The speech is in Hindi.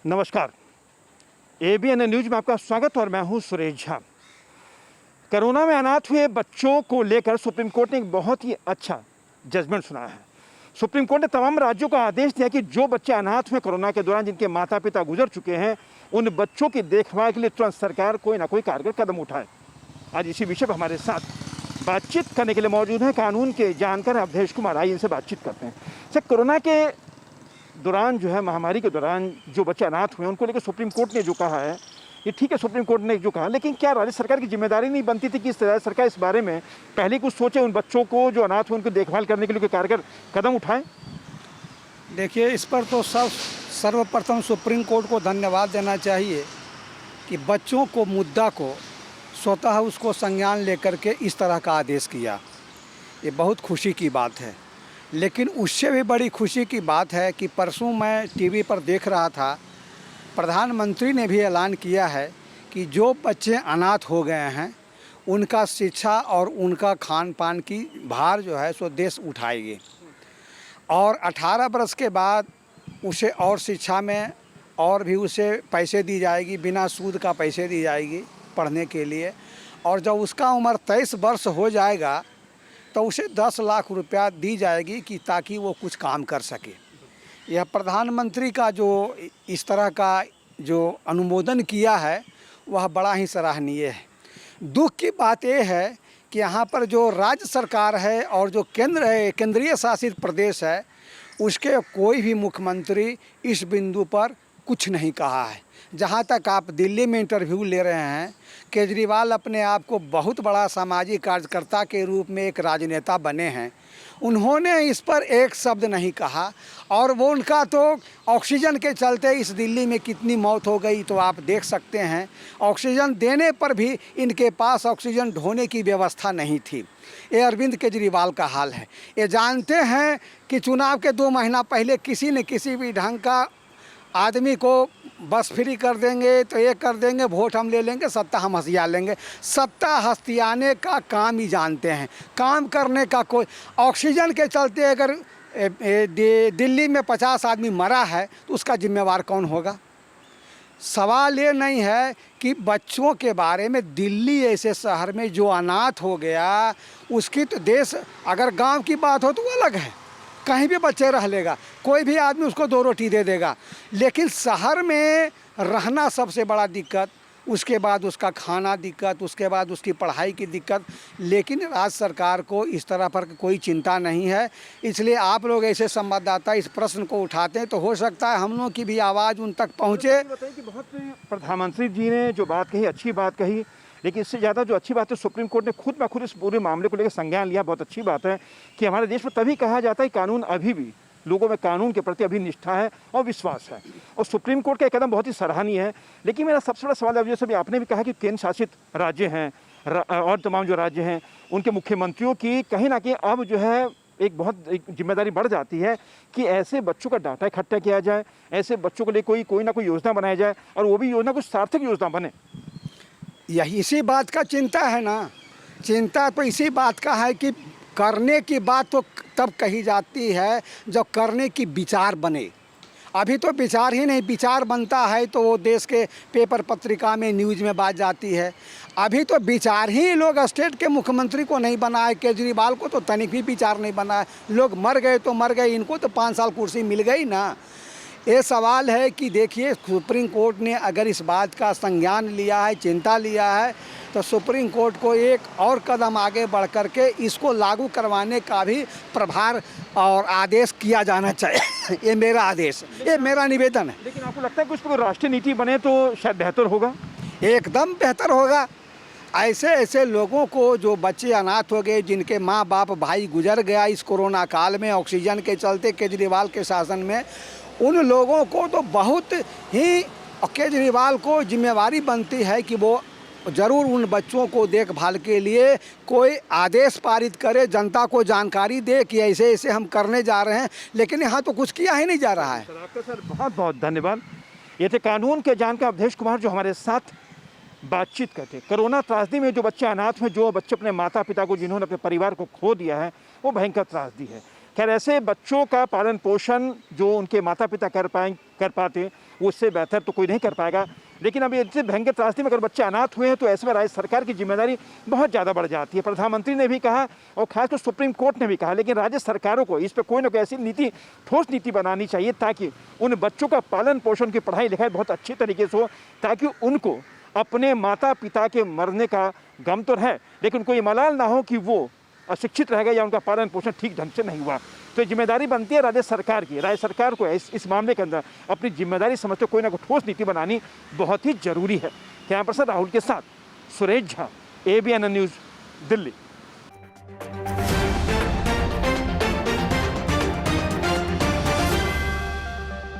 नमस्कार, एबीएन न्यूज में आपका स्वागत और मैं हूं सुरेश झा। कोरोना में अनाथ हुए बच्चों को लेकर सुप्रीम कोर्ट ने एक बहुत ही अच्छा जजमेंट सुनाया है। सुप्रीम कोर्ट ने तमाम राज्यों को आदेश दिया कि जो बच्चे अनाथ हुए कोरोना के दौरान, जिनके माता पिता गुजर चुके हैं, उन बच्चों की देखभाल के लिए तुरंत सरकार कोई ना कोई कारगर कदम उठाए। आज इसी विषय पर हमारे साथ बातचीत करने के लिए मौजूद हैं कानून के जानकार अवधेश कुमार। आइए इनसे बातचीत करते हैं। सर, कोरोना के दौरान जो है, महामारी के दौरान जो बच्चे अनाथ हुए उनको लेकर सुप्रीम कोर्ट ने जो कहा है, ये ठीक है, सुप्रीम कोर्ट ने जो कहा, लेकिन क्या राज्य सरकार की जिम्मेदारी नहीं बनती थी कि राज्य सरकार इस बारे में पहले कुछ सोचे, उन बच्चों को जो अनाथ हुए उनकी देखभाल करने के लिए कोई कारगर कदम उठाएं? देखिए, इस पर तो सर्वप्रथम सुप्रीम कोर्ट को धन्यवाद देना चाहिए कि बच्चों को मुद्दा को स्वतः उसको संज्ञान लेकर के इस तरह का आदेश किया। ये बहुत खुशी की बात है। लेकिन उससे भी बड़ी खुशी की बात है कि परसों मैं टीवी पर देख रहा था, प्रधानमंत्री ने भी ऐलान किया है कि जो बच्चे अनाथ हो गए हैं उनका शिक्षा और उनका खान पान की भार जो है सो देश उठाएगी और 18 वर्ष के बाद उसे और शिक्षा में और भी उसे पैसे दी जाएगी, बिना सूद का पैसे दी जाएगी पढ़ने के लिए। और जब उसका उम्र 23 वर्ष हो जाएगा तो उसे 10 लाख रुपया दी जाएगी कि ताकि वो कुछ काम कर सके। यह प्रधानमंत्री का जो इस तरह का जो अनुमोदन किया है वह बड़ा ही सराहनीय है। दुख की बात यह है कि यहाँ पर जो राज्य सरकार है और जो केंद्र है, केंद्रीय शासित प्रदेश है, उसके कोई भी मुख्यमंत्री इस बिंदु पर कुछ नहीं कहा है। जहाँ तक आप दिल्ली में इंटरव्यू ले रहे हैं, केजरीवाल अपने आप को बहुत बड़ा सामाजिक कार्यकर्ता के रूप में एक राजनेता बने हैं, उन्होंने इस पर एक शब्द नहीं कहा। और वो उनका तो ऑक्सीजन के चलते इस दिल्ली में कितनी मौत हो गई तो आप देख सकते हैं। ऑक्सीजन देने पर भी इनके पास ऑक्सीजन ढोने की व्यवस्था नहीं थी। ये अरविंद केजरीवाल का हाल है। ये जानते हैं कि चुनाव के 2 महीना पहले किसी न किसी भी ढंग का आदमी को बस फ्री कर देंगे तो ये कर देंगे, वोट हम ले लेंगे, सत्ता हम हथिया लेंगे। सत्ता हथियाने का काम ही जानते हैं, काम करने का कोई। ऑक्सीजन के चलते अगर दिल्ली में 50 आदमी मरा है तो उसका जिम्मेवार कौन होगा? सवाल ये नहीं है कि बच्चों के बारे में दिल्ली ऐसे शहर में जो अनाथ हो गया उसकी तो देश, अगर गांव की बात हो तो वो अलग है, कहीं भी बच्चे रह लेगा, कोई भी आदमी उसको 2 रोटी दे देगा। लेकिन शहर में रहना सबसे बड़ा दिक्कत, उसके बाद उसका खाना दिक्कत, उसके बाद उसकी पढ़ाई की दिक्कत। लेकिन राज्य सरकार को इस तरह पर कोई चिंता नहीं है। इसलिए आप लोग ऐसे संवाददाता इस प्रश्न को उठाते हैं तो हो सकता है हम लोग की भी आवाज़ उन तक पहुँचे। बताइए कि बहुत प्रधानमंत्री जी ने जो बात कही, अच्छी बात कही, लेकिन इससे ज़्यादा जो अच्छी बात है, सुप्रीम कोर्ट ने खुद इस पूरे मामले को लेकर संज्ञान लिया। बहुत अच्छी बात है कि हमारे देश में तभी कहा जाता है कानून, अभी भी लोगों में कानून के प्रति अभी निष्ठा है और विश्वास है, और सुप्रीम कोर्ट का कदम बहुत ही सराहनीय है। लेकिन मेरा सबसे बड़ा सवाल है, जैसे भी आपने भी कहा कि केंद्र शासित राज्य हैं और तमाम जो राज्य हैं उनके मुख्यमंत्रियों की कहीं ना कहीं अब जो है एक जिम्मेदारी बढ़ जाती है कि ऐसे बच्चों का डाटा इकट्ठा किया जाए, ऐसे बच्चों के लिए कोई ना कोई योजना बनाई जाए और वो भी योजना कुछ सार्थक योजना बने। यही इसी बात का चिंता है ना। चिंता तो इसी बात का है कि करने की बात तो तब कही जाती है जब करने की विचार बने। अभी तो विचार ही नहीं, विचार बनता है तो वो देश के पेपर पत्रिका में, न्यूज़ में बात जाती है। अभी तो विचार ही लोग स्टेट के मुख्यमंत्री को नहीं बनाए, केजरीवाल को तो तनिक भी विचार नहीं बनाए। लोग मर गए तो मर गए, इनको तो 5 साल कुर्सी मिल गई ना। ये सवाल है कि देखिए, सुप्रीम कोर्ट ने अगर इस बात का संज्ञान लिया है, चिंता लिया है, तो सुप्रीम कोर्ट को एक और कदम आगे बढ़ कर के इसको लागू करवाने का भी प्रभार और आदेश किया जाना चाहिए। ये मेरा आदेश, ये मेरा निवेदन है। लेकिन आपको लगता है कि उस पर राष्ट्रीय नीति बने तो शायद बेहतर होगा? एकदम बेहतर होगा। ऐसे लोगों को, जो बच्चे अनाथ हो गए, जिनके माँ बाप भाई गुजर गया इस कोरोना काल में ऑक्सीजन के चलते, केजरीवाल के शासन में, उन लोगों को तो बहुत ही केजरीवाल को जिम्मेवारी बनती है कि वो ज़रूर उन बच्चों को देखभाल के लिए कोई आदेश पारित करे, जनता को जानकारी दे कि ऐसे ऐसे हम करने जा रहे हैं। लेकिन यहाँ तो कुछ किया ही नहीं जा रहा है। आपका सर बहुत बहुत धन्यवाद। ये थे कानून के जानकार अवधेश कुमार जो हमारे साथ बातचीत करते। कोरोना त्रासदी में जो बच्चे अनाथ हैं, जो बच्चे अपने माता पिता को, जिन्होंने अपने परिवार को खो दिया है, वो भयंकर त्रासदी है। खैर, ऐसे बच्चों का पालन पोषण जो उनके माता पिता कर पाते उससे बेहतर तो कोई नहीं कर पाएगा। लेकिन अब इससे भयंकर त्रासदी में अगर बच्चे अनाथ हुए हैं तो ऐसे में राज्य सरकार की जिम्मेदारी बहुत ज़्यादा बढ़ जाती है। प्रधानमंत्री ने भी कहा और खासकर सुप्रीम कोर्ट ने भी कहा, लेकिन राज्य सरकारों को इस पर कोई ना कोई ऐसी नीति, ठोस नीति बनानी चाहिए ताकि उन बच्चों का पालन पोषण की पढ़ाई लिखाई बहुत अच्छी तरीके से हो, ताकि उनको अपने माता पिता के मरने का गम तो है, लेकिन कोई मलाल ना हो कि वो अशिक्षित रह गए या उनका पालन पोषण ठीक ढंग से नहीं हुआ। तो जिम्मेदारी बनती है राज्य सरकार की। राज्य सरकार को इस मामले के अंदर अपनी जिम्मेदारी समझते कोई ना कोई ठोस नीति बनानी बहुत ही जरूरी है। कैमरा पर्सन राहुल के साथ सुरेश झा, ABN न्यूज़, दिल्ली।